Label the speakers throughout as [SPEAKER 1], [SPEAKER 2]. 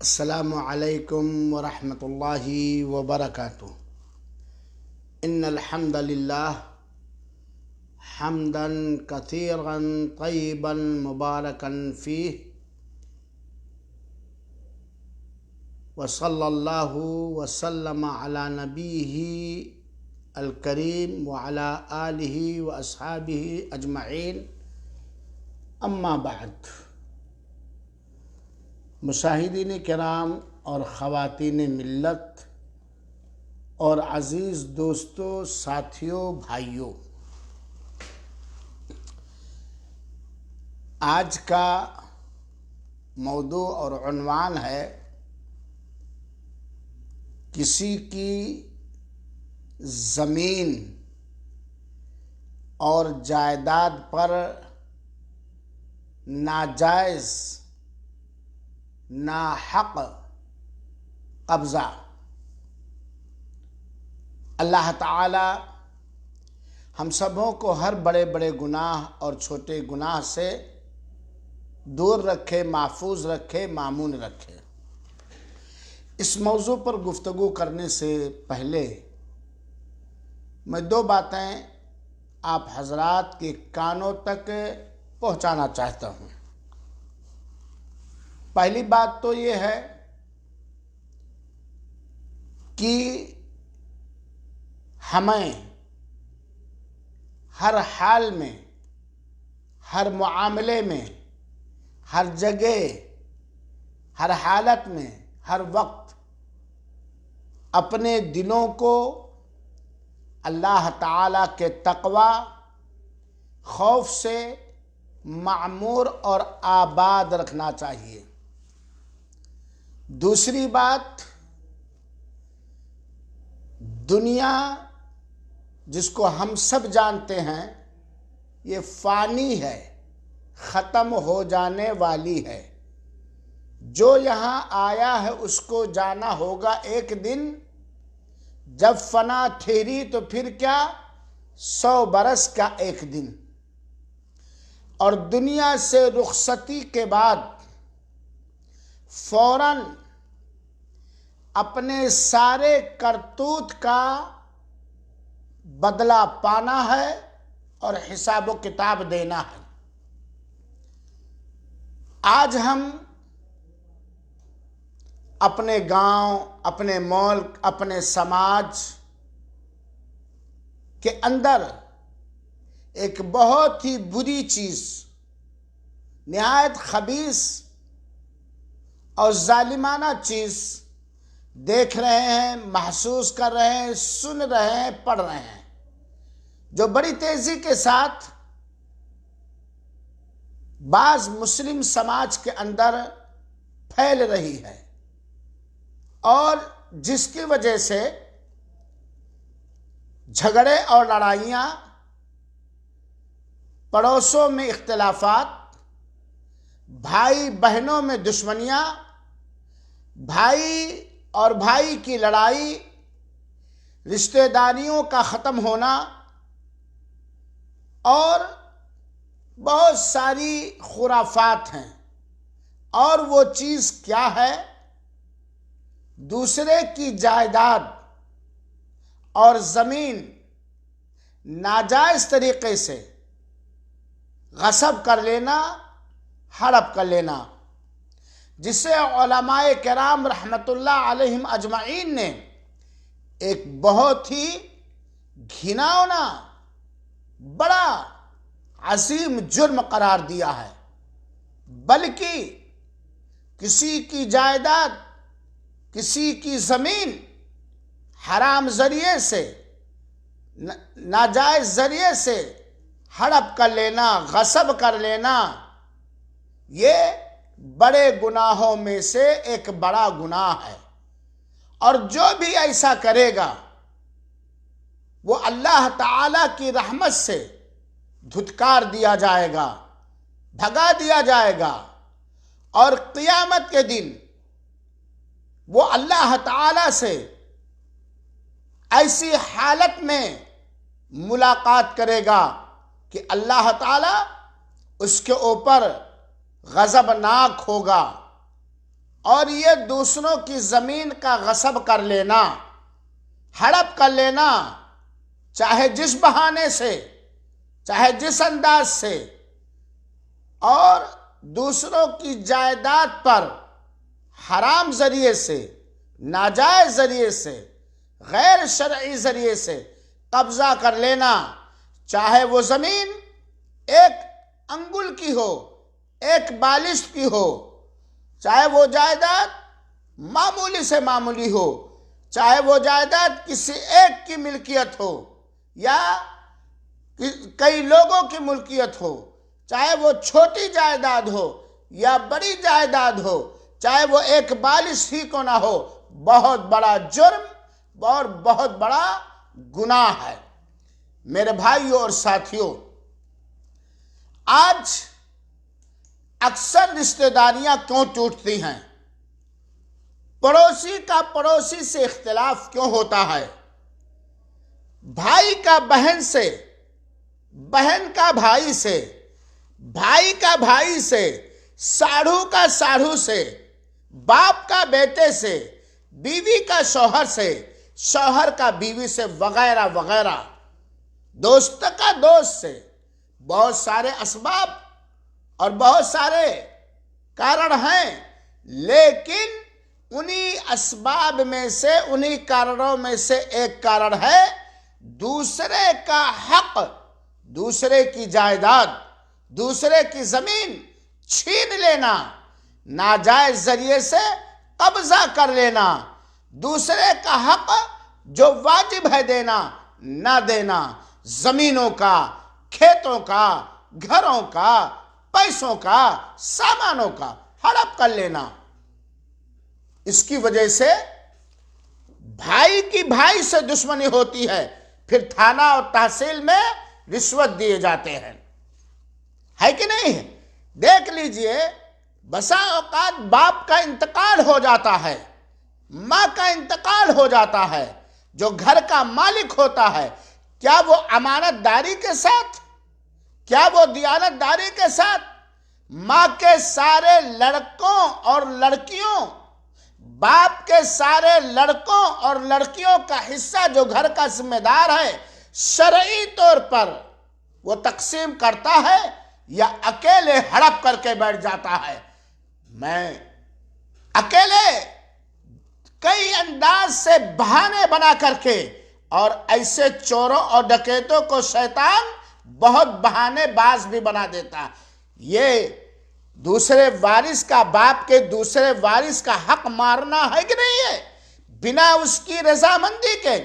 [SPEAKER 1] السلام علیکم ورحمۃ اللہ وبرکاتہ۔ ان الحمد للہ حمدا کثیرا طیبا مبارکا فیہ، وصلی اللہ وسلم علی نبیہ الکریم وعلی آلہ واصحابہ اجمعین، اما بعد۔ مشاہدین کرام اور خواتین ملت اور عزیز دوستوں، ساتھیوں، بھائیوں، آج کا موضوع اور عنوان ہے کسی کی زمین اور جائیداد پر ناجائز ناحق قبضہ۔ اللہ تعالی ہم سبوں کو ہر بڑے بڑے گناہ اور چھوٹے گناہ سے دور رکھے، محفوظ رکھے، مامون رکھے۔ اس موضوع پر گفتگو کرنے سے پہلے میں دو باتیں آپ حضرات کے کانوں تک پہنچانا چاہتا ہوں۔ پہلی بات تو یہ ہے کہ ہمیں ہر حال میں، ہر معاملے میں، ہر جگہ، ہر حالت میں، ہر وقت اپنے دلوں کو اللہ تعالیٰ کے تقوی، خوف سے معمور اور آباد رکھنا چاہیے۔ دوسری بات، دنیا جس کو ہم سب جانتے ہیں یہ فانی ہے، ختم ہو جانے والی ہے۔ جو یہاں آیا ہے اس کو جانا ہوگا ایک دن۔ جب فنا ٹھہری تو پھر کیا، 100 برس کا ایک دن۔ اور دنیا سے رخصتی کے بعد فوراً اپنے سارے کرتوت کا بدلہ پانا ہے اور حساب و کتاب دینا ہے۔ آج ہم اپنے گاؤں، اپنے ملک، اپنے سماج کے اندر ایک بہت ہی بری چیز، نہایت خبیث اور ظالمانہ چیز دیکھ رہے ہیں، محسوس کر رہے ہیں، سن رہے ہیں، پڑھ رہے ہیں، جو بڑی تیزی کے ساتھ بعض مسلم سماج کے اندر پھیل رہی ہے، اور جس کی وجہ سے جھگڑے اور لڑائیاں، پڑوسوں میں اختلافات، بھائی بہنوں میں دشمنیاں، بھائی اور بھائی کی لڑائی، رشتہ داریوں کا ختم ہونا، اور بہت ساری خرافات ہیں۔ اور وہ چیز کیا ہے؟ دوسرے کی جائیداد اور زمین ناجائز طریقے سے غصب کر لینا، ہڑپ کر لینا، جسے علماء کرام رحمت اللہ علیہم اجمعین نے ایک بہت ہی گھناؤنا، بڑا عظیم جرم قرار دیا ہے۔ بلکہ کسی کی جائیداد، کسی کی زمین حرام ذریعے سے، ناجائز ذریعے سے ہڑپ کر لینا، غصب کر لینا، یہ بڑے گناہوں میں سے ایک بڑا گناہ ہے۔ اور جو بھی ایسا کرے گا وہ اللہ تعالیٰ کی رحمت سے دھتکار دیا جائے گا، بھگا دیا جائے گا، اور قیامت کے دن وہ اللہ تعالیٰ سے ایسی حالت میں ملاقات کرے گا کہ اللہ تعالیٰ اس کے اوپر غضبناک ہوگا اور یہ دوسروں کی زمین کا غصب کر لینا، ہڑپ کر لینا، چاہے جس بہانے سے، چاہے جس انداز سے، اور دوسروں کی جائیداد پر حرام ذریعے سے، ناجائز ذریعے سے، غیر شرعی ذریعے سے قبضہ کر لینا، چاہے وہ زمین ایک انگل کی ہو، ایک بالشت کی ہو، چاہے وہ جائیداد معمولی سے معمولی ہو، چاہے وہ جائیداد کسی ایک کی ملکیت ہو یا کئی لوگوں کی ملکیت ہو، چاہے وہ چھوٹی جائیداد ہو یا بڑی جائیداد ہو، چاہے وہ ایک بالش ہی کو نہ ہو، بہت بڑا جرم اور بہت بڑا گناہ ہے۔ میرے بھائیوں اور ساتھیوں، آج اکثر رشتہ داریاں کیوں ٹوٹتی ہیں؟ پڑوسی کا پڑوسی سے اختلاف کیوں ہوتا ہے؟ بھائی کا بہن سے، بہن کا بھائی سے، بھائی کا بھائی سے، ساڑھو کا ساڑھو سے، باپ کا بیٹے سے، بیوی کا شوہر سے، شوہر کا بیوی سے، وغیرہ وغیرہ، دوست کا دوست سے، بہت سارے اسباب اور بہت سارے کارن ہیں، لیکن انہی اسباب میں سے، انہی کارنوں میں سے ایک کارن ہے دوسرے کا حق، دوسرے کی جائیداد، دوسرے کی زمین چھین لینا، ناجائز ذریعے سے قبضہ کر لینا، دوسرے کا حق جو واجب ہے دینا نہ دینا، زمینوں کا، کھیتوں کا، گھروں کا، پیسوں کا، سامانوں کا ہڑپ کر لینا۔ اس کی وجہ سے بھائی کی بھائی سے دشمنی ہوتی ہے، پھر تھانہ اور تحصیل میں رشوت دیے جاتے ہیں، ہے کہ نہیں؟ دیکھ لیجئے، بسا اوقات باپ کا انتقال ہو جاتا ہے، ماں کا انتقال ہو جاتا ہے، جو گھر کا مالک ہوتا ہے، کیا وہ امانت داری کے ساتھ، کیا وہ دیانت داری کے ساتھ ماں کے سارے لڑکوں اور لڑکیوں، باپ کے سارے لڑکوں اور لڑکیوں کا حصہ جو گھر کا ذمہ دار ہے، شرعی طور پر وہ تقسیم کرتا ہے یا اکیلے ہڑپ کر کے بیٹھ جاتا ہے؟ میں اکیلے کئی انداز سے بہانے بنا کر کے، اور ایسے چوروں اور ڈکیتوں کو شیطان بہت بہانے باز بھی بنا دیتا۔ یہ دوسرے وارث کا، باپ کے دوسرے وارث کا حق مارنا ہے کہ نہیں ہے؟ بنا اس کی رضامندی کے۔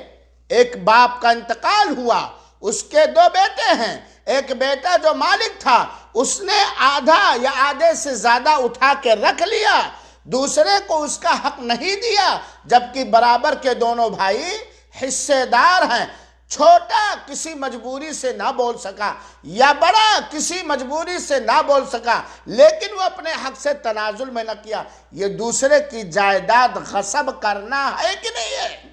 [SPEAKER 1] ایک باپ کا انتقال ہوا، اس کے دو بیٹے ہیں، ایک بیٹا جو مالک تھا اس نے آدھا یا آدھے سے زیادہ اٹھا کے رکھ لیا، دوسرے کو اس کا حق نہیں دیا، جبکہ برابر کے دونوں بھائی حصے دار ہیں۔ چھوٹا کسی مجبوری سے نہ بول سکا یا بڑا کسی مجبوری سے نہ بول سکا، لیکن وہ اپنے حق سے تنازل میں نہ کیا۔ یہ دوسرے کی جائیداد غصب کرنا ہے کہ نہیں ہے؟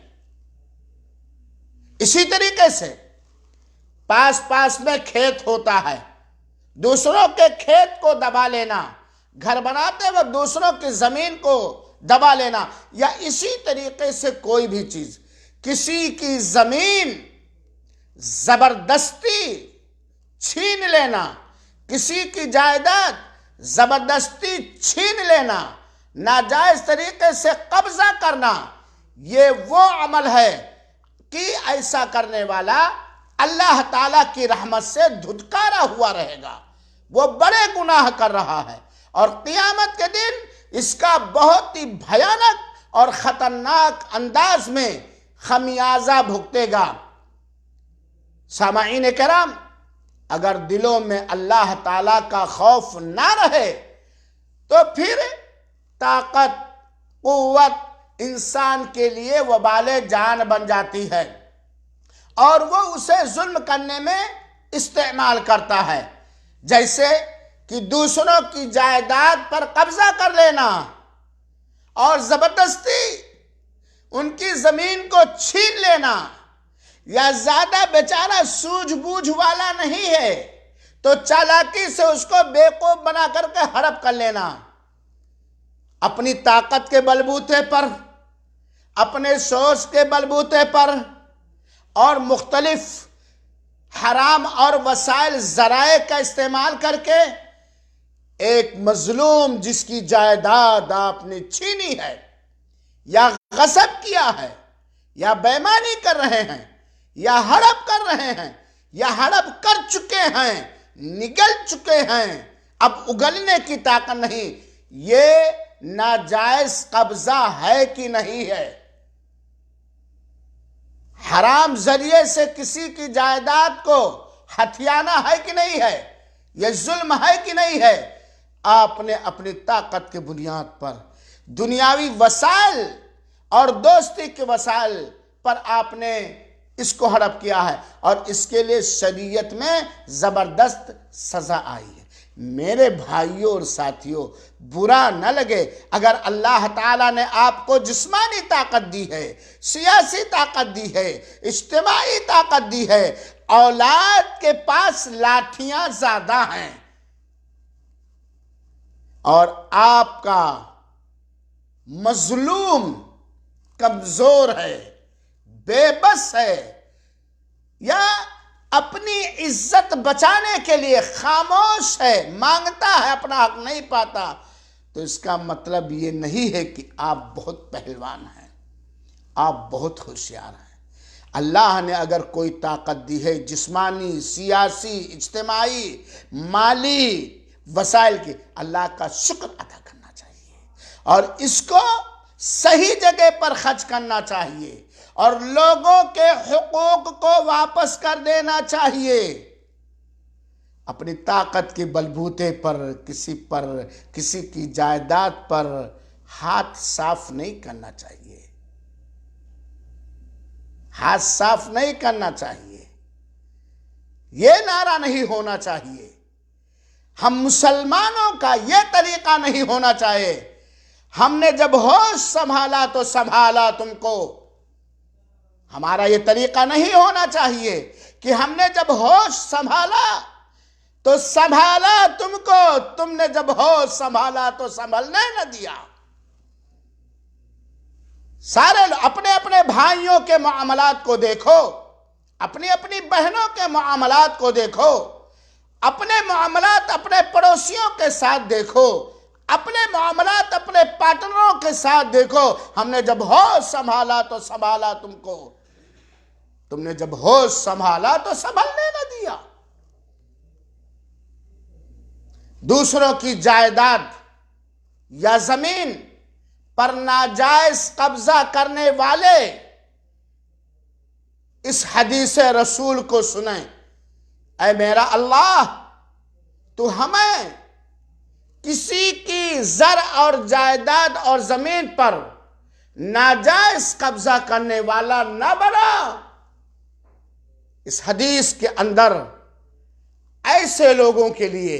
[SPEAKER 1] اسی طریقے سے پاس پاس میں کھیت ہوتا ہے، دوسروں کے کھیت کو دبا لینا، گھر بناتے وقت دوسروں کی زمین کو دبا لینا، یا اسی طریقے سے کوئی بھی چیز، کسی کی زمین زبردستی چھین لینا، کسی کی جائیداد زبردستی چھین لینا، ناجائز طریقے سے قبضہ کرنا، یہ وہ عمل ہے کہ ایسا کرنے والا اللہ تعالیٰ کی رحمت سے دھتکارا ہوا رہے گا، وہ بڑے گناہ کر رہا ہے، اور قیامت کے دن اس کا بہت ہی بھیانک اور خطرناک انداز میں خمیازہ بھگتے گا۔ سامعین کرام، اگر دلوں میں اللہ تعالیٰ کا خوف نہ رہے تو پھر طاقت، قوت انسان کے لیے وبال جان بن جاتی ہے، اور وہ اسے ظلم کرنے میں استعمال کرتا ہے، جیسے کہ دوسروں کی جائیداد پر قبضہ کر لینا اور زبردستی ان کی زمین کو چھین لینا، یا زیادہ بیچارہ سوجھ بوجھ والا نہیں ہے تو چالاکی سے اس کو بیوقوف بنا کر کے ہڑپ کر لینا۔ اپنی طاقت کے بلبوتے پر، اپنے سوچ کے بلبوتے پر اور مختلف حرام اور وسائل ذرائع کا استعمال کر کے ایک مظلوم جس کی جائیداد آپ نے چھینی ہے یا غصب کیا ہے یا بے ایمانی کر رہے ہیں یا ہڑپ کر رہے ہیں یا ہڑپ کر چکے ہیں، نگل چکے ہیں، اب اگلنے کی طاقت نہیں، یہ ناجائز قبضہ ہے کہ نہیں ہے؟ حرام ذریعے سے کسی کی جائیداد کو ہتھیانا ہے کہ نہیں ہے؟ یہ ظلم ہے کہ نہیں ہے؟ آپ نے اپنی طاقت کے بنیاد پر دنیاوی وسائل اور دوستی کے وسائل پر آپ نے اس کو ہڑپ کیا ہے، اور اس کے لیے شریعت میں زبردست سزا آئی ہے۔ میرے بھائیوں اور ساتھیوں، برا نہ لگے اگر اللہ تعالیٰ نے آپ کو جسمانی طاقت دی ہے، سیاسی طاقت دی ہے، اجتماعی طاقت دی ہے، اولاد کے پاس لاٹھیاں زیادہ ہیں اور آپ کا مظلوم کمزور ہے، بے بس ہے، یا اپنی عزت بچانے کے لیے خاموش ہے، مانگتا ہے، اپنا حق نہیں پاتا، تو اس کا مطلب یہ نہیں ہے کہ آپ بہت پہلوان ہیں، آپ بہت ہوشیار ہیں۔ اللہ نے اگر کوئی طاقت دی ہے جسمانی، سیاسی، اجتماعی، مالی وسائل کی، اللہ کا شکر ادا کرنا چاہیے اور اس کو صحیح جگہ پر خرچ کرنا چاہیے اور لوگوں کے حقوق کو واپس کر دینا چاہیے۔ اپنی طاقت کے بلبوتے پر کسی کی جائیداد پر ہاتھ صاف نہیں کرنا چاہیے، ہاتھ صاف نہیں کرنا چاہیے، یہ نعرہ نہیں ہونا چاہیے۔ ہم مسلمانوں کا یہ طریقہ نہیں ہونا چاہیے، ہم نے جب ہوش سنبھالا تو سنبھالا تم کو، ہمارا یہ طریقہ نہیں ہونا چاہیے کہ ہم نے جب ہوش سنبھالا تو سنبھالا تم کو، تم نے جب ہوش سنبھالا تو سنبھلنے نہ دیا۔ سارے اپنے اپنے بھائیوں کے معاملات کو دیکھو، اپنی اپنی بہنوں کے معاملات کو دیکھو، اپنے معاملات اپنے پڑوسیوں کے ساتھ دیکھو، اپنے معاملات اپنے پارٹنروں کے ساتھ دیکھو۔ ہم نے جب ہوش سنبھالا تو سنبھالا تم کو، تم نے جب ہوش سنبھالا تو سنبھلنے نہ دیا۔ دوسروں کی جائیداد یا زمین پر ناجائز قبضہ کرنے والے اس حدیث رسول کو سنیں، اے میرا اللہ، تو ہمیں کسی کی زر اور جائیداد اور زمین پر ناجائز قبضہ کرنے والا نہ بنا۔ اس حدیث کے اندر ایسے لوگوں کے لیے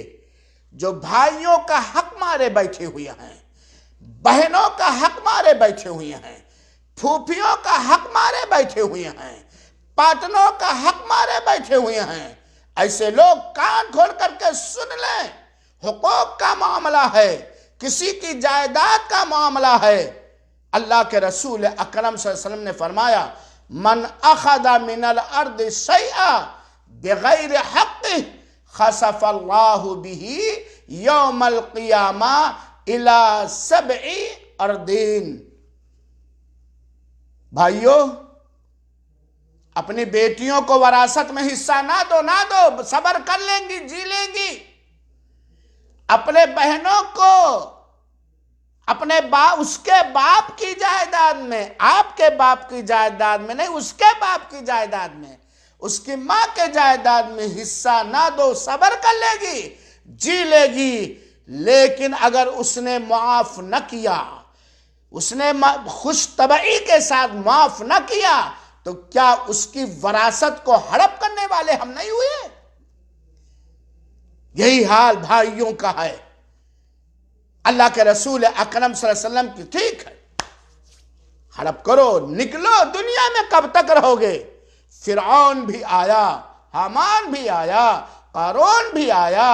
[SPEAKER 1] جو بھائیوں کا حق مارے بیٹھے ہوئے ہیں، بہنوں کا حق مارے بیٹھے ہوئے ہیں، پھوپھیوں کا حق مارے بیٹھے ہوئے ہیں، پاٹنوں کا حق مارے بیٹھے ہوئے ہیں، ایسے لوگ کان کھول کر کے سن لیں۔ حقوق کا معاملہ ہے، کسی کی جائیداد کا معاملہ ہے۔ اللہ کے رسول اکرم صلی اللہ علیہ وسلم نے فرمایا، من اخذ من الارض شیئا بغیر حق خسف اللہ به یوم القیامہ الى 7 اردین۔ بھائیو، اپنی بیٹیوں کو وراثت میں حصہ نہ دو، صبر کر لیں گی، جی لیں گی۔ اپنے بہنوں کو اس کے باپ کی جائیداد میں، آپ کے باپ کی جائیداد میں نہیں، اس کے باپ کی جائیداد میں، اس کی ماں کے جائیداد میں حصہ نہ دو، صبر کر لے گی، جی لے گی۔ لیکن اگر اس نے معاف نہ کیا، اس نے خوش طبعی کے ساتھ معاف نہ کیا، تو کیا اس کی وراثت کو ہڑپ کرنے والے ہم نہیں ہوئے؟ یہی حال بھائیوں کا ہے۔ اللہ کے رسول اکرم صلی اللہ علیہ وسلم کی ٹھیک ہے، ہڑپ کرو، نکلو، دنیا میں کب تک رہو گے؟ فرعون بھی آیا، حامان بھی آیا، قارون بھی آیا،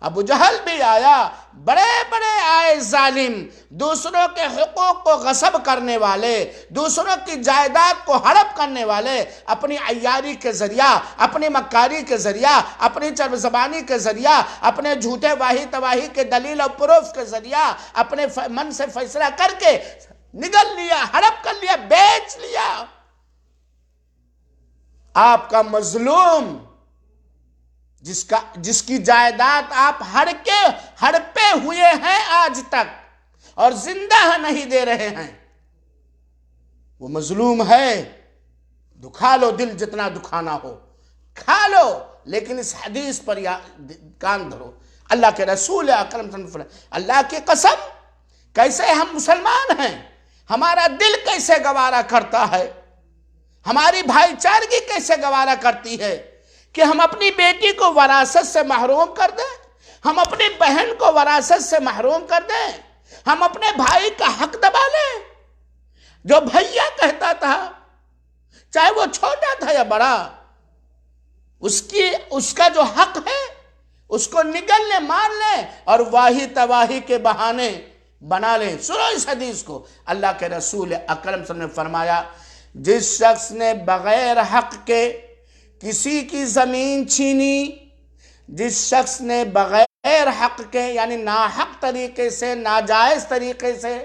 [SPEAKER 1] ابو جہل بھی آیا، بڑے بڑے آئے ظالم، دوسروں کے حقوق کو غصب کرنے والے، دوسروں کی جائیداد کو ہڑپ کرنے والے، اپنی عیاری کے ذریعہ، اپنی مکاری کے ذریعہ، اپنی چرب زبانی کے ذریعہ، اپنے جھوٹے واہی تواہی کے دلیل اور پروف کے ذریعہ اپنے من سے فیصلہ کر کے نگل لیا، ہڑپ کر لیا، بیچ لیا۔ آپ کا مظلوم جس کی جائیداد آپ ہڑپے ہوئے ہیں آج تک اور زندہ نہیں دے رہے ہیں، وہ مظلوم ہے، دکھا لو دل جتنا دکھانا ہو، کھا لو، لیکن اس حدیث پر کان دھرو۔ اللہ کے رسول اکرم صلی اللہ علیہ وسلم، اللہ کی قسم، کیسے ہم مسلمان ہیں، ہمارا دل کیسے گوارا کرتا ہے، ہماری بھائی چارگی کیسے گوارا کرتی ہے کہ ہم اپنی بیٹی کو وراثت سے محروم کر دیں، ہم اپنی بہن کو وراثت سے محروم کر دیں، ہم اپنے بھائی کا حق دبا لیں۔ جو بھیا کہتا تھا، چاہے وہ چھوٹا تھا یا بڑا، اس کا جو حق ہے اس کو نگل لیں، مان لیں اور واہی تواہی کے بہانے بنا لیں۔ سنو اس حدیث کو، اللہ کے رسول اکرم صلی اللہ علیہ وسلم نے فرمایا، جس شخص نے بغیر حق کے کسی کی زمین چھینی، جس شخص نے بغیر حق کے یعنی ناحق طریقے سے، ناجائز طریقے سے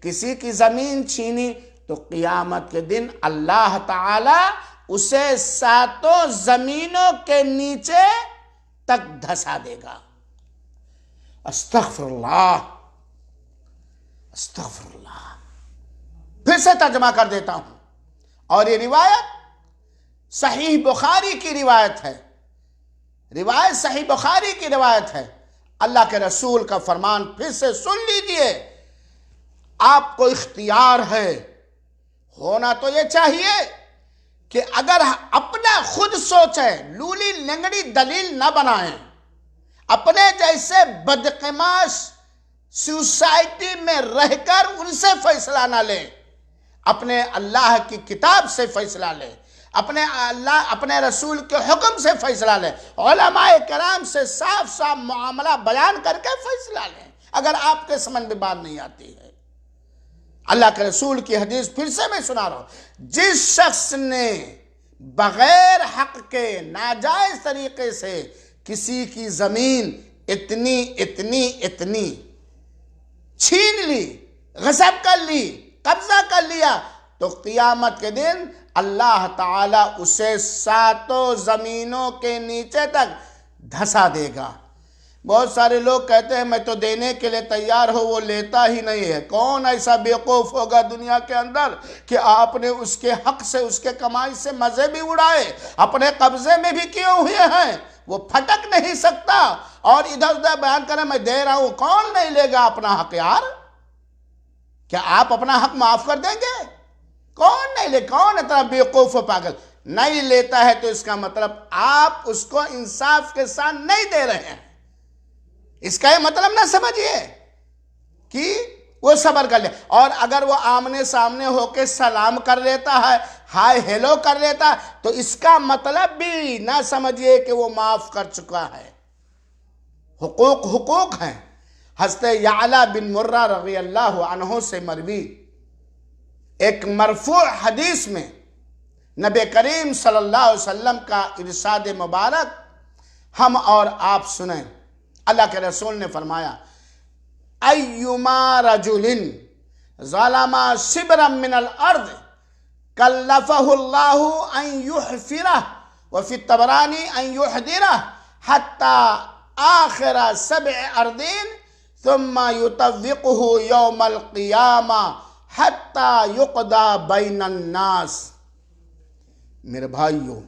[SPEAKER 1] کسی کی زمین چھینی، تو قیامت کے دن اللہ تعالی اسے 7 زمینوں کے نیچے تک دھسا دے گا۔ استغفر اللہ، استغفر اللہ۔ پھر سے ترجمہ کر دیتا ہوں، اور یہ روایت صحیح بخاری کی روایت ہے، روایت صحیح بخاری کی روایت ہے۔ اللہ کے رسول کا فرمان پھر سے سن لیجئے، آپ کو اختیار ہے، ہونا تو یہ چاہیے کہ اگر اپنا خود سوچیں، لولی لنگڑی دلیل نہ بنائیں، اپنے جیسے بدقماش سوسائٹی میں رہ کر ان سے فیصلہ نہ لیں، اپنے اللہ کی کتاب سے فیصلہ لیں، اپنے رسول کے حکم سے فیصلہ لیں، علماء کرام سے صاف صاف معاملہ بیان کر کے فیصلہ لیں اگر آپ کے سمجھ میں بات نہیں آتی ہے۔ اللہ کے رسول کی حدیث پھر سے میں سنا رہا ہوں، جس شخص نے بغیر حق کے ناجائز طریقے سے کسی کی زمین اتنی چھین لی، غصب کر لی، قبضہ کر لیا، تو قیامت کے دن اللہ تعالیٰ اسے 7 زمینوں کے نیچے تک دھسا دے گا۔ بہت سارے لوگ کہتے ہیں میں تو دینے کے لیے تیار ہوں، وہ لیتا ہی نہیں ہے۔ کون ایسا بیوقوف ہوگا دنیا کے اندر کہ آپ نے اس کے حق سے، اس کے کمائی سے مزے بھی اڑائے، اپنے قبضے میں بھی کیے ہوئے ہیں، وہ پھٹک نہیں سکتا اور ادھر ادھر بیان کریں میں دے رہا ہوں۔ کون نہیں لے گا اپنا حق یار؟ کیا آپ اپنا حق معاف کر دیں گے؟ کون نہیں لے، کون اتنا بیوقوف و پاگل نہیں لیتا ہے؟ تو اس کا مطلب آپ اس کو انصاف کے ساتھ نہیں دے رہے ہیں۔ اس کا یہ مطلب نہ سمجھیے کہ وہ صبر کر لے، اور اگر وہ آمنے سامنے ہو کے سلام کر لیتا ہے، ہائے ہیلو کر لیتا ہے، تو اس کا مطلب بھی نہ سمجھیے کہ وہ معاف کر چکا ہے۔ حقوق ہیں۔ حضرت یعلا بن مرہ رضی اللہ عنہ سے مروی ایک مرفوع حدیث میں نبی کریم صلی اللہ علیہ وسلم کا ارشاد مبارک ہم اور آپ سنیں۔ اللہ کے رسول نے فرمایا، ایما رجل ظلم شبرا من الارض کلفہ اللہ ان یحفرہ وفی الطبرانی ان یحدرہ حتی آخر 7 اردین ثم یطوقہ یوم القیامہ حتی یقضى بین الناس۔ میرے بھائیوں،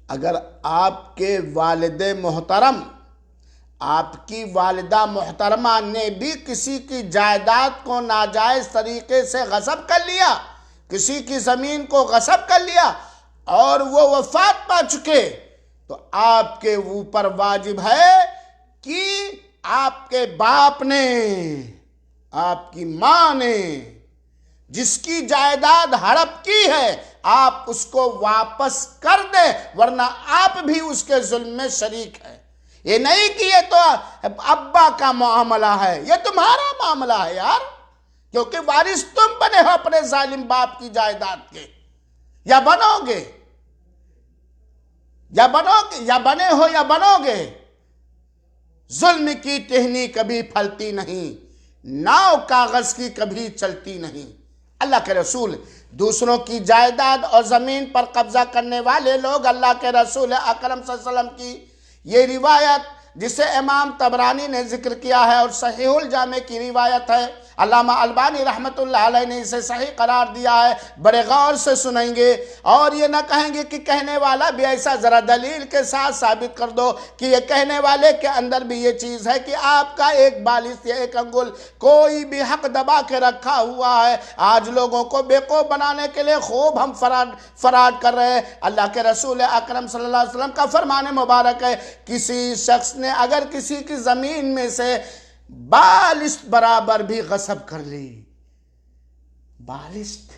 [SPEAKER 1] اگر آپ کے والد محترم، آپ کی والدہ محترمہ نے بھی کسی کی جائیداد کو ناجائز طریقے سے غصب کر لیا، کسی کی زمین کو غصب کر لیا اور وہ وفات پا چکے، تو آپ کے اوپر واجب ہے کہ آپ کے باپ نے، آپ کی ماں نے جس کی جائیداد ہڑپ کی ہے، آپ اس کو واپس کر دیں، ورنہ آپ بھی اس کے ظلم میں شریک ہیں۔ یہ نہیں کہ یہ تو ابا کا معاملہ ہے، یہ تمہارا معاملہ ہے یار، کیونکہ وارث تم بنے ہو اپنے ظالم باپ کی جائیداد کے، یا بنو گے، یا بنے ہو یا بنو گے۔ ظلم کی ٹہنی کبھی پھلتی نہیں، ناؤ کاغذ کی کبھی چلتی نہیں۔ اللہ کے رسول دوسروں کی جائیداد اور زمین پر قبضہ کرنے والے لوگ، اللہ کے رسول اکرم صلی اللہ علیہ وسلم کی یہ روایت جسے امام طبرانی نے ذکر کیا ہے اور صحیح الجامع کی روایت ہے، علامہ البانی رحمت اللہ علیہ نے اسے صحیح قرار دیا ہے، بڑے غور سے سنیں گے اور یہ نہ کہیں گے کہ کہنے والا بھی ایسا، ذرا دلیل کے ساتھ ثابت کر دو کہ یہ کہنے والے کے اندر بھی یہ چیز ہے کہ آپ کا ایک بالش یا ایک انگل کوئی بھی حق دبا کے رکھا ہوا ہے۔ آج لوگوں کو بیوقوف بنانے کے لیے خوب ہم فراڈ کر رہے ہیں۔ اللہ کے رسول اکرم صلی اللہ علیہ وسلم کا فرمان مبارک ہے، کسی شخص نے اگر کسی کی زمین میں سے بالشت برابر بھی غصب کر لی، بالشت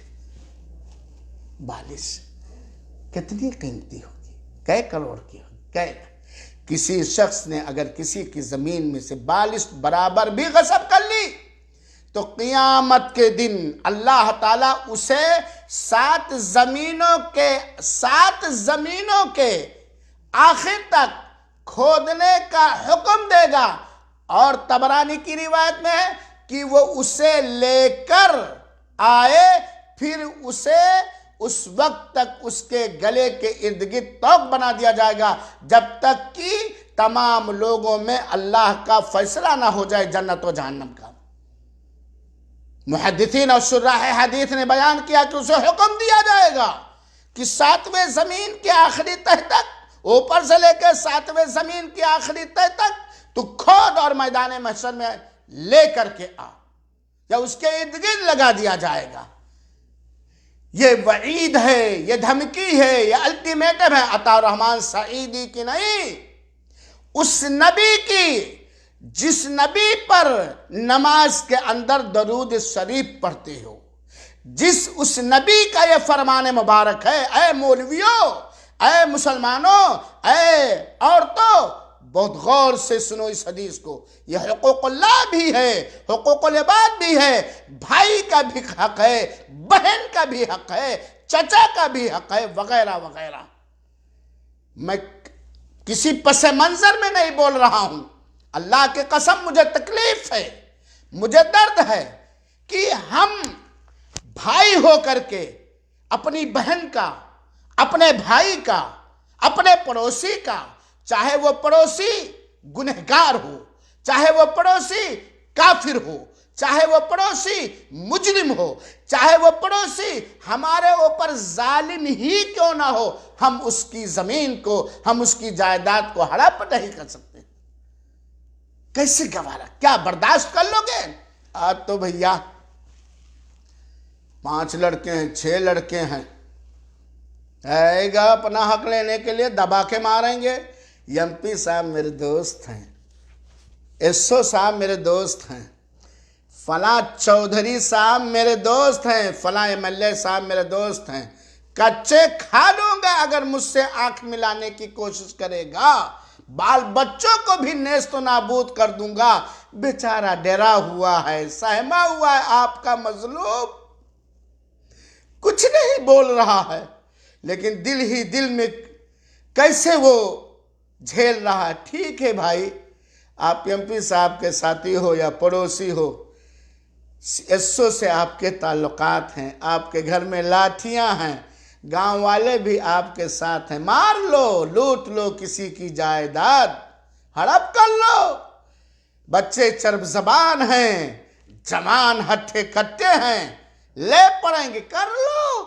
[SPEAKER 1] کتنی قیمتی ہوگی، کئے کروڑ کی ہوگی، کسی شخص نے اگر کسی کی زمین میں سے بالشت برابر بھی غصب کر لی تو قیامت کے دن اللہ تعالیٰ اسے 7 زمینوں کے آخر تک کھودنے کا حکم دے گا، اور طبرانی کی روایت میں ہے کہ وہ اسے لے کر آئے، پھر اسے اس وقت تک اس کے گلے کے ارد گرد توق بنا دیا جائے گا جب تک کہ تمام لوگوں میں اللہ کا فیصلہ نہ ہو جائے جنت و جہنم کا۔ محدثین اور شراح حدیث نے بیان کیا کہ اسے حکم دیا جائے گا کہ 7ویں زمین کے آخری تہ تک، اوپر سے لے کے 7ویں زمین کی آخری تہ تک تو کھود اور میدان محشر میں لے کر کے آ، یا اس کے ارد گرد لگا دیا جائے گا۔ یہ وعید ہے، یہ دھمکی ہے، یہ الٹیمیٹم ہے عطا الرحمن سعیدی کی نہیں، اس نبی کی جس نبی پر نماز کے اندر درود شریف پڑھتے ہو، اس نبی کا یہ فرمان مبارک ہے۔ اے مولویوں، اے مسلمانوں، اے عورتوں، بہت غور سے سنو اس حدیث کو، یہ حقوق اللہ بھی ہے، حقوق العباد بھی ہے، بھائی کا بھی حق ہے، بہن کا بھی حق ہے، چچا کا بھی حق ہے، وغیرہ وغیرہ۔ میں کسی پس منظر میں نہیں بول رہا ہوں، اللہ کی قسم مجھے تکلیف ہے، مجھے درد ہے کہ ہم بھائی ہو کر کے اپنی بہن کا، اپنے بھائی کا، اپنے پڑوسی کا، چاہے وہ پڑوسی گنہگار ہو، چاہے وہ پڑوسی کافر ہو، چاہے وہ پڑوسی مجرم ہو، چاہے وہ پڑوسی ہمارے اوپر ظالم ہی کیوں نہ ہو، ہم اس کی زمین کو، ہم اس کی جائیداد کو ہڑپ نہیں کر سکتے۔ کیسے گوارا، کیا برداشت کر لو گے؟ آج تو بھیا 5 لڑکے ہیں، 6 لڑکے ہیں، آئے گا اپنا حق لینے کے لیے دبا کے ماریں گے۔ ایم پی صاحب میرے دوست ہیں، ایس او صاحب میرے دوست ہیں، فلاں چودھری صاحب میرے دوست ہیں، فلاں ایم ایل اے صاحب میرے دوست ہیں، کچے کھا لوں گا اگر مجھ سے آنکھ ملانے کی کوشش کرے گا، بال بچوں کو بھی نیست و نابود کر دوں گا۔ بیچارہ ڈرا ہوا ہے، سہما ہوا ہے، آپ کا مظلوم کچھ نہیں بول رہا ہے، لیکن دل ہی دل میں کیسے وہ جھیل رہا ہے۔ ٹھیک ہے بھائی، آپ ایم پی صاحب کے ساتھی ہو یا پڑوسی ہو، ایس او سے آپ کے تعلقات ہیں، آپ کے گھر میں لاٹھیاں ہیں، گاؤں والے بھی آپ کے ساتھ ہیں، مار لو، لوٹ لو کسی کی جائیداد، ہڑپ کر لو۔ بچے چرب زبان ہیں، جوان ہٹھے کٹے ہیں، لے پڑیں گے، کر لو۔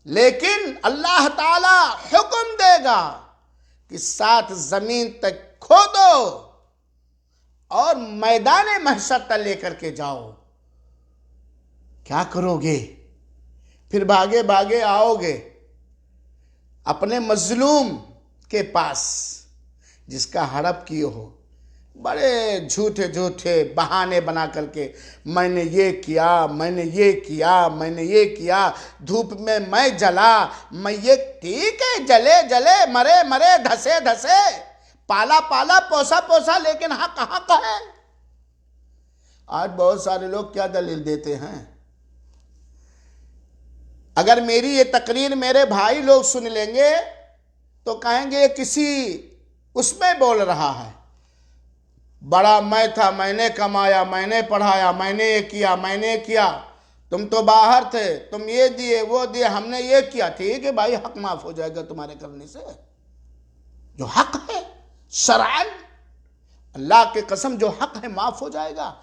[SPEAKER 1] لیکن اللہ تعالی حکم دے گا کہ 7 زمین تک کھودو اور میدان محشر تک لے کر کے جاؤ۔ کیا کرو گے؟ پھر بھاگے بھاگے آؤ گے اپنے مظلوم کے پاس جس کا ہڑپ کیے ہو، بڑے جھوٹے جھوٹے بہانے بنا کر کے، میں نے یہ کیا، میں نے یہ کیا، میں نے یہ کیا، دھوپ میں جلا، میں یہ، ٹھیک ہے، جلے جلے، مرے مرے، دھسے دھسے، پالا پالا پوسا پوسا، لیکن حق حق ہے۔ آج بہت سارے لوگ کیا دلیل دیتے ہیں، اگر میری یہ تقریر میرے بھائی لوگ سن لیں گے تو کہیں گے یہ کسی اس میں بول رہا ہے، بڑا میں تھا، میں نے کمایا، میں نے پڑھایا، میں نے یہ کیا، میں نے کیا، تم تو باہر تھے، تم یہ دیے وہ دیے، ہم نے یہ کیا۔ ٹھیک ہے بھائی، حق معاف ہو جائے گا تمہارے کرنے سے، جو حق ہے شرعاً، اللہ کی قسم جو حق ہے معاف ہو جائے گا۔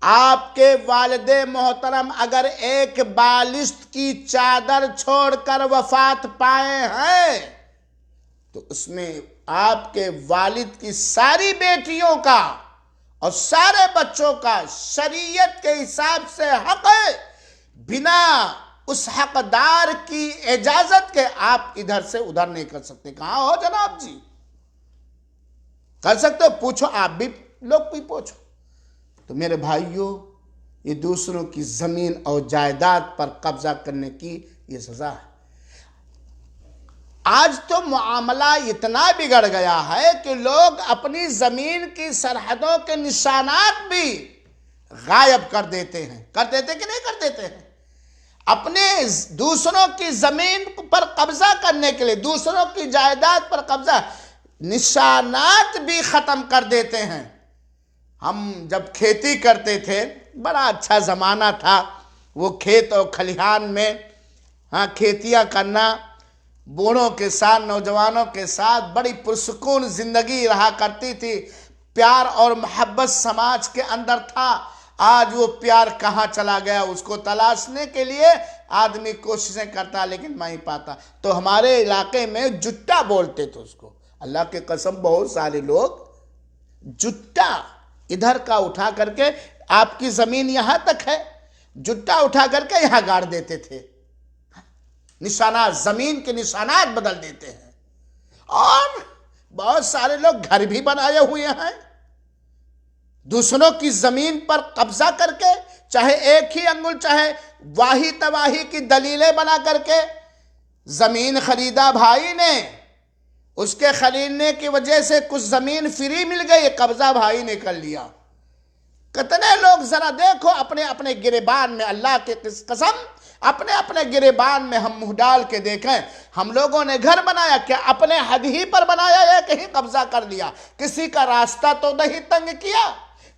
[SPEAKER 1] آپ کے والد محترم اگر ایک بالشت کی چادر چھوڑ کر وفات پائے ہیں تو اس میں آپ کے والد کی ساری بیٹیوں کا اور سارے بچوں کا شریعت کے حساب سے حق ہے، بنا اس حقدار کی اجازت کے آپ ادھر سے ادھر نہیں کر سکتے۔ کہاں ہو جناب جی؟ کر سکتے ہو؟ پوچھو، آپ بھی لوگ بھی پوچھو۔ تو میرے بھائیوں، یہ دوسروں کی زمین اور جائیداد پر قبضہ کرنے کی یہ سزا ہے۔ آج تو معاملہ اتنا بگڑ گیا ہے کہ لوگ اپنی زمین کی سرحدوں کے نشانات بھی غائب کر دیتے ہیں۔ کر دیتے کہ نہیں کر دیتے ہیں؟ اپنے دوسروں کی زمین پر قبضہ کرنے کے لیے، دوسروں کی جائیداد پر قبضہ، نشانات بھی ختم کر دیتے ہیں۔ ہم جب کھیتی کرتے تھے، بڑا اچھا زمانہ تھا، وہ کھیت اور کھلیہان میں کھیتیاں کرنا، بوڑھوں کے ساتھ، نوجوانوں کے ساتھ بڑی پرسکون زندگی رہا کرتی تھی، پیار اور محبت سماج کے اندر تھا۔ آج وہ پیار کہاں چلا گیا؟ اس کو تلاشنے کے لیے آدمی کوششیں کرتا لیکن نہیں پاتا۔ تو ہمارے علاقے میں جٹا بولتے تھے اس کو، اللہ کے قسم بہت سارے لوگ جٹا ادھر کا اٹھا کر کے، آپ کی زمین یہاں تک ہے، جٹا اٹھا کر کے یہاں گاڑ دیتے تھے، نشانات، زمین کے نشانات بدل دیتے ہیں۔ اور بہت سارے لوگ گھر بھی بنائے ہوئے ہیں دوسروں کی زمین پر قبضہ کر کے، چاہے ایک ہی انگل، چاہے واہی تواہی کی دلیلیں بنا کر کے۔ زمین خریدا بھائی نے، اس کے خریدنے کی وجہ سے کچھ زمین فری مل گئی، قبضہ بھائی نے کر لیا۔ کتنے لوگ ذرا دیکھو اپنے اپنے گریبان میں، اللہ کی قسم اپنے اپنے گریبان میں ہم منہ ڈال کے دیکھیں، ہم لوگوں نے گھر بنایا کیا اپنے حد ہی پر بنایا یا کہیں قبضہ کر لیا؟ کسی کا راستہ تو نہیں تنگ کیا،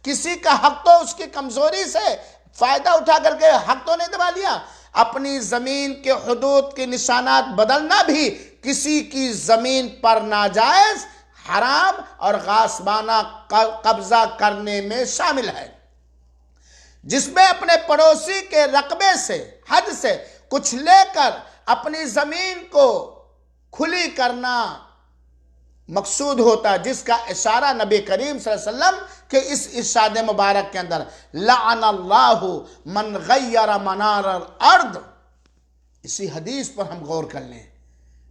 [SPEAKER 1] کسی کا حق تو اس کی کمزوری سے فائدہ اٹھا کر کے حق تو نہیں دبا لیا؟ اپنی زمین کے حدود کے نشانات بدلنا بھی کسی کی زمین پر ناجائز، حرام اور غاصبانہ قبضہ کرنے میں شامل ہے، جس میں اپنے پڑوسی کے رقبے سے، حد سے کچھ لے کر اپنی زمین کو کھلی کرنا مقصود ہوتا، جس کا اشارہ نبی کریم صلی اللہ علیہ وسلم کے اس ارشاد مبارک کے اندر، لعن اللہ من غیر منار الارض، اسی حدیث پر ہم غور کر لیں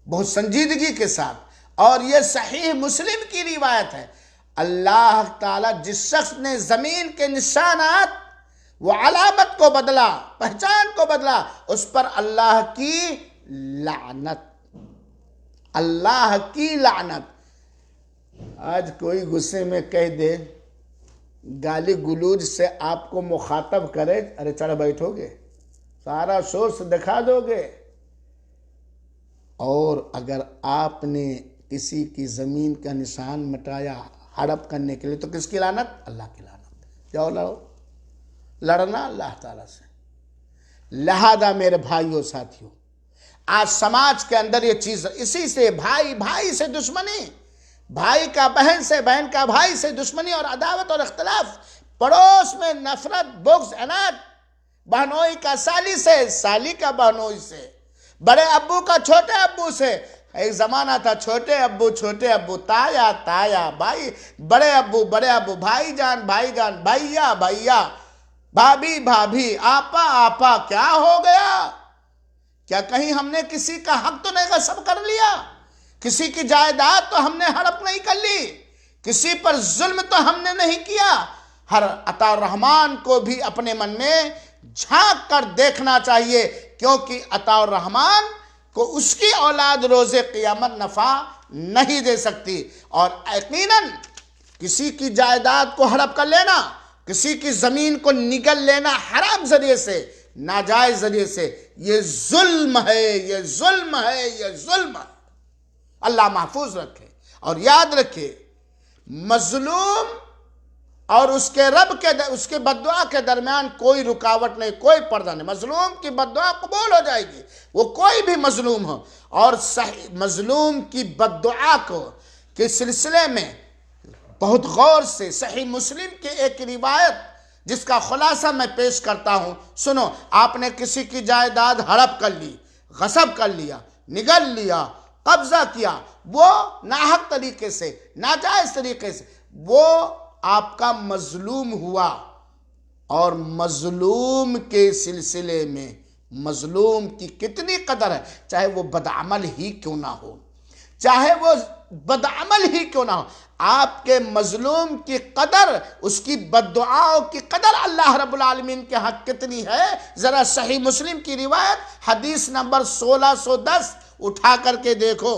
[SPEAKER 1] بہت سنجیدگی کے ساتھ، اور یہ صحیح مسلم کی روایت ہے۔ اللہ تعالیٰ جس شخص نے زمین کے نشانات وہ علامت کو بدلا، پہچان کو بدلا، اس پر اللہ کی لعنت، اللہ کی لعنت۔ آج کوئی غصے میں کہہ دے، گالی گلوج سے آپ کو مخاطب کرے، ارے چڑھ بیٹھو گے، سارا سورس دکھا دو گے، اور اگر آپ نے کسی کی زمین کا نشان مٹایا ہڑپ کرنے کے لیے تو کس کی لعنت؟ اللہ کی لعنت۔ جاؤ لڑو، لڑنا اللہ تعالیٰ سے۔ لہذا میرے بھائیوں ساتھیوں، آج سماج کے اندر یہ چیز، اسی سے بھائی بھائی سے دشمنی، بھائی کا بہن سے، بہن کا بھائی سے دشمنی اور عداوت اور اختلاف، پڑوس میں نفرت، بغض، عناد، بہنوئی کا سالی سے، سالی کا بہنوئی سے، بڑے ابو کا چھوٹے ابو سے۔ ایک زمانہ تھا چھوٹے ابو، تایا تایا، بھائی بڑے ابو، بھائی جان بھائیا بھائیا، بھابھی بھابھی، آپا آپا۔ کیا ہو گیا؟ کیا کہیں ہم نے کسی کا حق تو نہیں غصب کر لیا؟ کسی کی جائیداد تو ہم نے ہڑپ نہیں کر لی؟ کسی پر ظلم تو ہم نے نہیں کیا؟ ہر عطا الرحمن کو بھی اپنے من میں جھانک کر دیکھنا چاہیے، کیونکہ عطا الرحمن کو اس کی اولاد روز قیامت نفع نہیں دے سکتی۔ اور یقیناً کسی کی جائیداد کو ہڑپ کر لینا، کسی کی زمین کو نگل لینا حرام ذریعے سے، ناجائز ذریعے سے، یہ ظلم ہے، یہ ظلم ہے، یہ ظلم ہے۔ اللہ محفوظ رکھے۔ اور یاد رکھے، مظلوم اور اس کے رب کے اس کے بددعا کے درمیان کوئی رکاوٹ نہیں، کوئی پردہ نہیں۔ مظلوم کی بددعا قبول ہو جائے گی، وہ کوئی بھی مظلوم ہو۔ اور مظلوم کی بددعا کے سلسلے میں بہت غور سے صحیح مسلم کی ایک روایت جس کا خلاصہ میں پیش کرتا ہوں، سنو۔ آپ نے کسی کی جائیداد ہڑپ کر لی، غصب کر لیا، نگل لیا، قبضہ کیا، وہ ناحق طریقے سے، ناجائز طریقے سے، وہ آپ کا مظلوم ہوا۔ اور مظلوم کے سلسلے میں مظلوم کی کتنی قدر ہے، چاہے وہ بدعمل ہی کیوں نہ ہو، چاہے وہ بدعمل ہی کیوں نہ ہو، آپ کے مظلوم کی قدر، اس کی بددعاؤں کی قدر اللہ رب العالمین کے حق کتنی ہے، ذرا صحیح مسلم کی روایت حدیث نمبر 1610 اٹھا کر کے دیکھو۔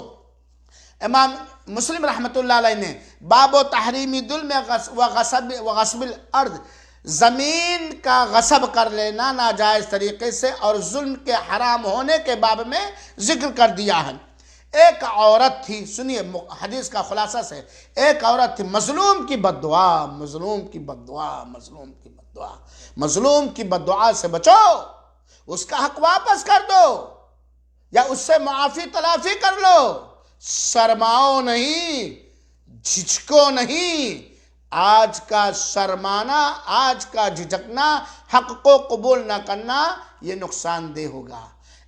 [SPEAKER 1] امام مسلم رحمۃ اللہ علیہ نے باب و تحریمی ظلم و غصب الارض، زمین کا غصب کر لینا ناجائز طریقے سے اور ظلم کے حرام ہونے کے باب میں ذکر کر دیا ہے۔ ایک عورت تھی، سنیے حدیث کا خلاصہ سے، ایک عورت تھی، مظلوم کی بددعا، مظلوم کی بددعا، مظلوم کی بددعا، مظلوم کی بددعا سے بچو، اس کا حق واپس کر دو یا اس سے معافی تلافی کر لو، شرماؤ نہیں، جھجکو نہیں۔ آج کا شرمانا، آج کا جھجکنا، حق کو قبول نہ کرنا، یہ نقصان دہ ہوگا۔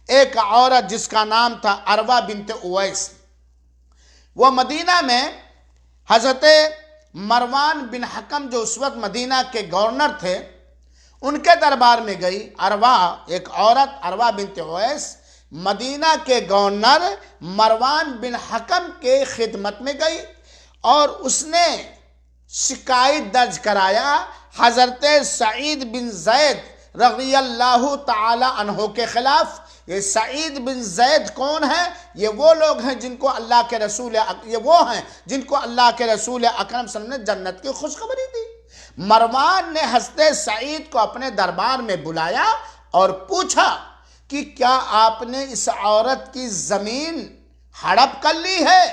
[SPEAKER 1] ایک عورت جس کا نام تھا عروہ بنت اویس، وہ مدینہ میں حضرت مروان بن حکم جو اس وقت مدینہ کے گورنر تھے، ان کے دربار میں گئی۔ عروہ، ایک عورت عروہ بنت اویس مدینہ کے گورنر مروان بن حکم کے خدمت میں گئی اور اس نے شکایت درج کرایا حضرت سعید بن زید رضی اللہ تعالی عنہ کے خلاف۔ یہ سعید بن زید کون ہے؟ یہ وہ لوگ ہیں جن کو اللہ کے رسول اکرم صلی اللہ علیہ وسلم نے جنت کی خوشخبری دی۔ مروان نے حضرت سعید کو اپنے دربار میں بلایا اور پوچھا کہ کیا آپ نے اس عورت کی زمین ہڑپ کر لی ہے؟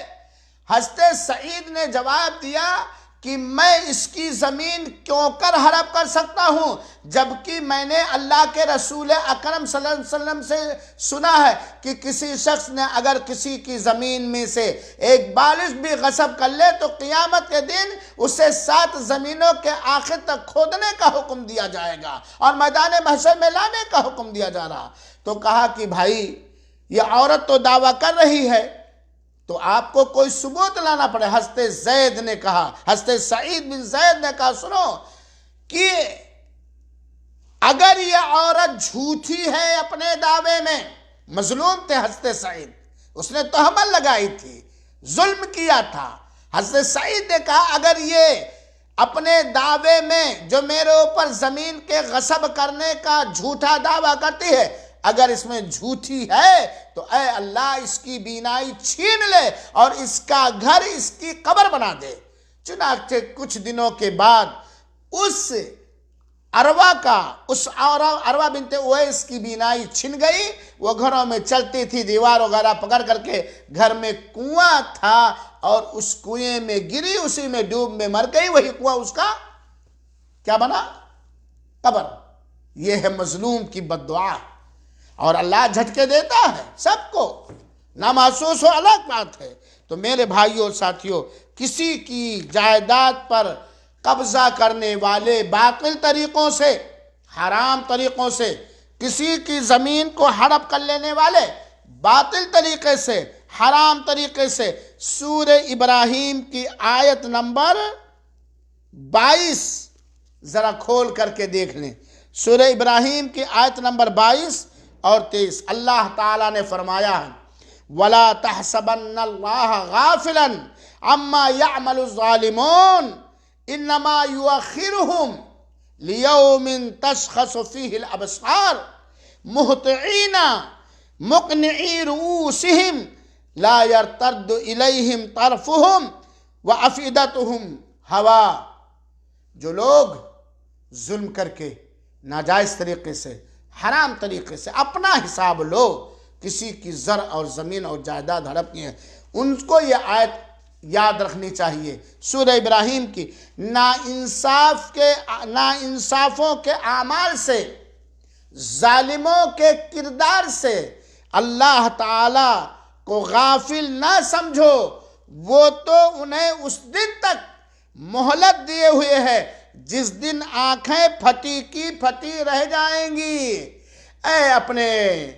[SPEAKER 1] حضرت سعید نے جواب دیا کہ میں اس کی زمین کیوں کر ہڑپ کر سکتا ہوں، جبکہ میں نے اللہ کے رسول اکرم صلی اللہ علیہ وسلم سے سنا ہے کہ کسی شخص نے اگر کسی کی زمین میں سے ایک بالش بھی غصب کر لے تو قیامت کے دن اسے 7 زمینوں کے آخر تک کھودنے کا حکم دیا جائے گا اور میدان محشر میں لانے کا حکم دیا جا رہا۔ تو کہا کہ بھائی یہ عورت تو دعویٰ کر رہی ہے تو آپ کو کوئی ثبوت لانا پڑے۔ حضرت زید نے کہا، حضرت سعید بن زید نے کہا، سنو کہ اگر یہ عورت جھوٹی ہے اپنے دعوے میں، مظلوم تھے حضرت سعید، اس نے تہمت لگائی تھی، ظلم کیا تھا۔ حضرت سعید نے کہا اگر یہ اپنے دعوے میں جو میرے اوپر زمین کے غصب کرنے کا جھوٹا دعویٰ کرتی ہے، اگر اس میں جھوٹی ہے تو اے اللہ اس کی بینائی چھین لے اور اس کا گھر، اس کی قبر بنا دے۔ چنانچہ کچھ دنوں کے بعد اس عروہ بنت اویس کی بینائی چھن گئی، وہ گھروں میں چلتی تھی، دیوار وغیرہ پکڑ کر کے، گھر میں کنواں تھا اور اس کنویں میں گری، اسی میں ڈوب میں مر گئی، وہی کنواں اس کا کیا بنا؟ قبر۔ یہ ہے مظلوم کی بددعا، اور اللہ جھٹکے دیتا ہے سب کو، نہ محسوس ہو الگ بات ہے۔ تو میرے بھائیوں اور ساتھیوں، کسی کی جائیداد پر قبضہ کرنے والے باطل طریقوں سے، حرام طریقوں سے، کسی کی زمین کو ہڑپ کر لینے والے باطل طریقے سے، حرام طریقے سے، سورہ ابراہیم کی آیت نمبر 22 ذرا کھول کر کے دیکھ لیں۔ سورہ ابراہیم کی آیت نمبر 22 اور 23 اللہ تعالیٰ نے فرمایا ہے وَلَا تَحْسَبَنَّ اللَّهَ غَافِلًا عَمَّا يَعْمَلُ الظَّالِمُونَ إِنَّمَا يُؤَخِّرُهُمْ لِيَوْمٍ تَشْخَصُ فِيهِ الْأَبْصَارُ مُهْطِعِينَ مُقْنِعِي رُؤُوسِهِمْ لا يرتد الیہم طرفہم وافئدتہم ہوا، جو لوگ ظلم کر کے ناجائز طریقے سے، حرام طریقے سے اپنا حساب لو، کسی کی زر اور زمین اور جائیداد ہڑپ کی ہیں، ان کو یہ آیت یاد رکھنی چاہیے سورہ ابراہیم کی۔ ناانصافوں کے اعمال سے، ظالموں کے کردار سے اللہ تعالی کو غافل نہ سمجھو، وہ تو انہیں اس دن تک مہلت دیے ہوئے ہے جس دن آنکھیں پھٹی کی پھٹی رہ جائیں گی۔ اے اپنے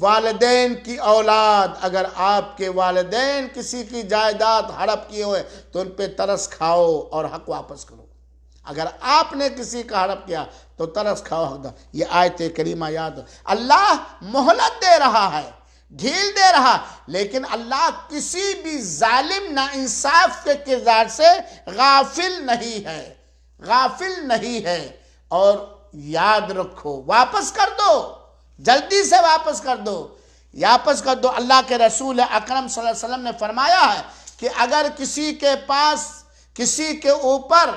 [SPEAKER 1] والدین کی اولاد، اگر آپ کے والدین کسی کی جائیداد ہڑپ کیے ہوئے تو ان پہ ترس کھاؤ اور حق واپس کرو۔ اگر آپ نے کسی کا ہڑپ کیا تو ترس کھاؤ، حق دو۔ یہ آیت کریمہ یاد ہو۔ اللہ مہلت دے رہا ہے، ڈھیل دے رہا، لیکن اللہ کسی بھی ظالم ناانصاف کے کردار سے غافل نہیں ہے، غافل نہیں ہے۔ اور یاد رکھو، واپس کر دو، جلدی سے واپس کر دو، واپس کر دو۔ اللہ کے رسول اکرم صلی اللہ علیہ وسلم نے فرمایا ہے کہ اگر کسی کے پاس، کسی کے اوپر،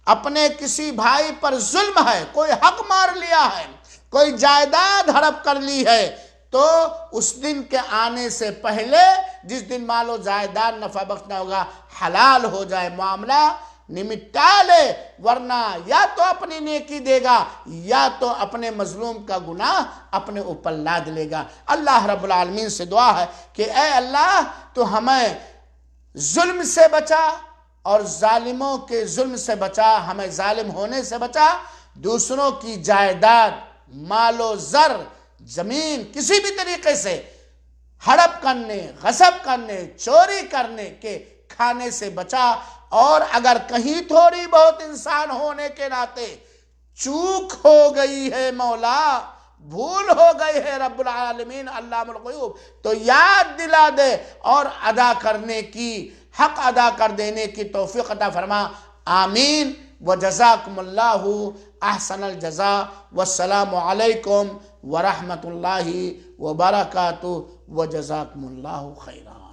[SPEAKER 1] اپنے کسی بھائی پر ظلم ہے، کوئی حق مار لیا ہے، کوئی جائیداد ہڑپ کر لی ہے، تو اس دن کے آنے سے پہلے، جس دن مال و جائیداد نفع بخش نہ ہوگا، حلال ہو جائے، معاملہ نمٹا لے، ورنہ یا تو اپنی نیکی دے گا یا تو اپنے مظلوم کا گناہ اپنے اوپر لاد لے گا۔ اللہ رب العالمین سے دعا ہے کہ اے اللہ تو ہمیں ظلم سے بچا اور ظالموں کے ظلم سے بچا، ہمیں ظالم ہونے سے بچا، دوسروں کی جائیداد، مال و زر، زمین کسی بھی طریقے سے ہڑپ کرنے، غصب کرنے، چوری کرنے کے کھانے سے بچا۔ اور اگر کہیں تھوڑی بہت انسان ہونے کے ناطے چوک ہو گئی ہے مولا، بھول ہو گئی ہے رب العالمین علام الغیوب، تو یاد دلا دے اور ادا کرنے کی، حق ادا کر دینے کی توفیق عطا فرما۔ آمین وجزاکم اللہ احسن الجزاء، والسلام علیکم ورحمۃ اللہ وبرکاتہ، وجزاکم اللہ خیرا۔